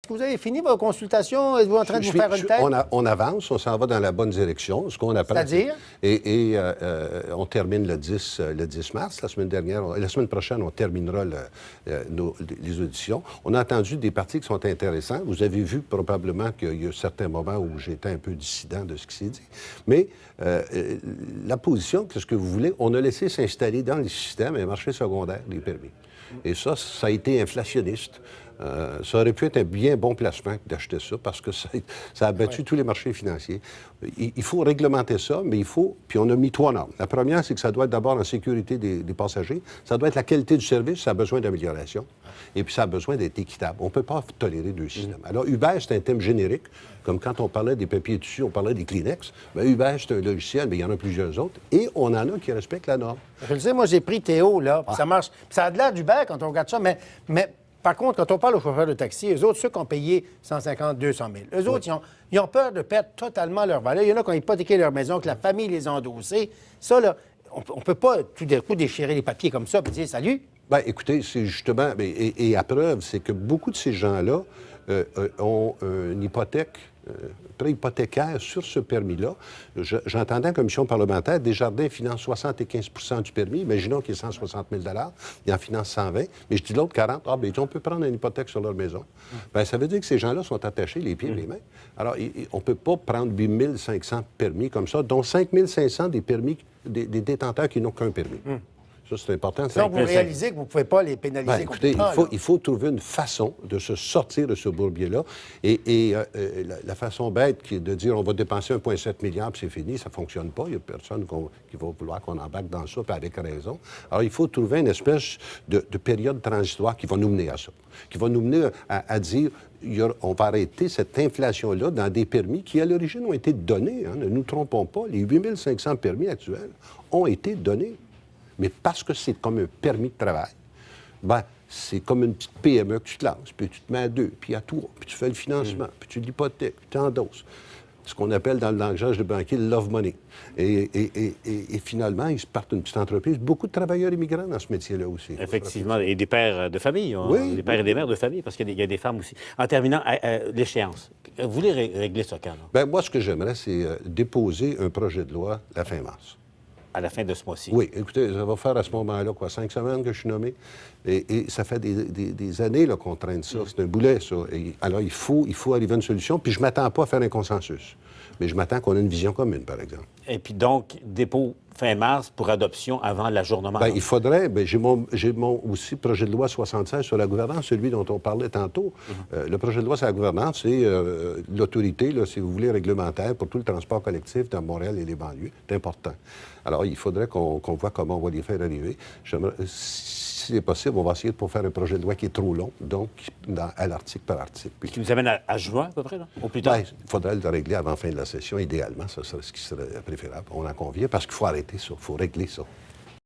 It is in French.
que vous avez fini vos consultations? Êtes-vous en train de vous faire une tête? On avance, on s'en va dans la bonne direction. Ce qu'on apprend, c'est-à-dire? On termine le 10 mars. La semaine prochaine, on terminera les auditions. On a entendu des partis qui sont intéressants. Vous avez vu probablement qu'il y a certains moments où j'étais un peu dissident de ce qui s'est dit. Mais la position, qu'est-ce que vous voulez? On a laissé s'installer dans le système un marché secondaire des permis. Et ça a été inflationniste. Ça aurait pu être un bien bon placement d'acheter ça parce que ça a battu tous les marchés financiers. Il faut réglementer ça, mais il faut... Puis on a mis 3 normes. La première, c'est que ça doit être d'abord la sécurité des passagers. Ça doit être la qualité du service. Ça a besoin d'amélioration. Et puis ça a besoin d'être équitable. On ne peut pas tolérer 2 systèmes. Alors Uber, c'est un thème générique. Comme quand on parlait des papiers tissus, on parlait des Kleenex. Bien, Uber, c'est un logiciel, mais il y en a plusieurs autres. Et on en a qui respectent la norme. Je le sais, moi, j'ai pris Théo, là, puis ça marche. Puis ça a de l'air d'Uber quand on regarde ça, mais par contre, quand on parle aux chauffeurs de taxi, eux autres, ceux qui ont payé 150 200 000, eux autres, ils ont peur de perdre totalement leur valeur. Il y en a qui ont hypothéqué leur maison, que la famille les a endossés. Ça, là, on ne peut pas tout d'un coup déchirer les papiers comme ça et dire « Salut ». Bien, écoutez, c'est justement... Et à preuve, c'est que beaucoup de ces gens-là ont une hypothèque préhypothécaire sur ce permis-là. J'entendais en commission parlementaire, Desjardins finance 75 du permis. Imaginons qu'il y ait 160 000 il en finance 120. Mais je dis l'autre 40, bien, on peut prendre une hypothèque sur leur maison. Bien, ça veut dire que ces gens-là sont attachés les pieds et les mains. Alors, on ne peut pas prendre 8 500 permis comme ça, dont 5 500 des permis, des détenteurs qui n'ont qu'un permis. Ça, c'est important. Donc, vous réalisez que vous ne pouvez pas les pénaliser. Bien, écoutez, il faut trouver une façon de se sortir de ce bourbier-là. Et la façon bête qui est de dire on va dépenser 1,7 milliard puis c'est fini, ça ne fonctionne pas. Il n'y a personne qui va vouloir qu'on embarque dans ça, puis avec raison. Alors, il faut trouver une espèce de période transitoire qui va nous mener à ça, qui va nous mener à dire on va arrêter cette inflation-là dans des permis qui, à l'origine, ont été donnés. Hein. Ne nous trompons pas. Les 8 500 permis actuels ont été donnés. Mais parce que c'est comme un permis de travail, bien, c'est comme une petite PME que tu te lances, puis tu te mets à 2, puis à 3, puis tu fais le financement, puis tu l'hypothèques, puis tu endosses. Ce qu'on appelle dans le langage de banquier le love money. Et finalement, ils se partent d'une petite entreprise. Beaucoup de travailleurs immigrants dans ce métier-là aussi. Effectivement, et des pères de famille, des pères et des mères de famille, parce qu'il y a des femmes aussi. En terminant, l'échéance. Vous voulez régler ça quand? Bien, moi, ce que j'aimerais, c'est déposer un projet de loi la fin mars. À la fin de ce mois-ci. Oui, écoutez, ça va faire à ce moment-là, 5 semaines que je suis nommé. Et ça fait des années qu'on traîne ça. C'est un boulet, ça. Alors, il faut arriver à une solution. Puis je ne m'attends pas à faire un consensus. Mais je m'attends qu'on ait une vision commune, par exemple. Et puis donc, dépôt fin mars pour adoption avant l'ajournement. Bien, il faudrait... Bien, j'ai mon aussi projet de loi 76 sur la gouvernance, celui dont on parlait tantôt. Le projet de loi sur la gouvernance, c'est l'autorité, si vous voulez, réglementaire pour tout le transport collectif dans Montréal et les banlieues. C'est important. Alors, il faudrait qu'on voit comment on va les faire arriver. Si c'est possible, on va essayer de ne pas faire un projet de loi qui est trop long, donc à l'article par article. Ce qui nous amène à juin, à peu près, là, au plus tard? Bien, il faudrait le régler avant la fin de la session, idéalement. Ça serait ce qui serait préférable. On en convient, parce qu'il faut arrêter ça. Il faut régler ça.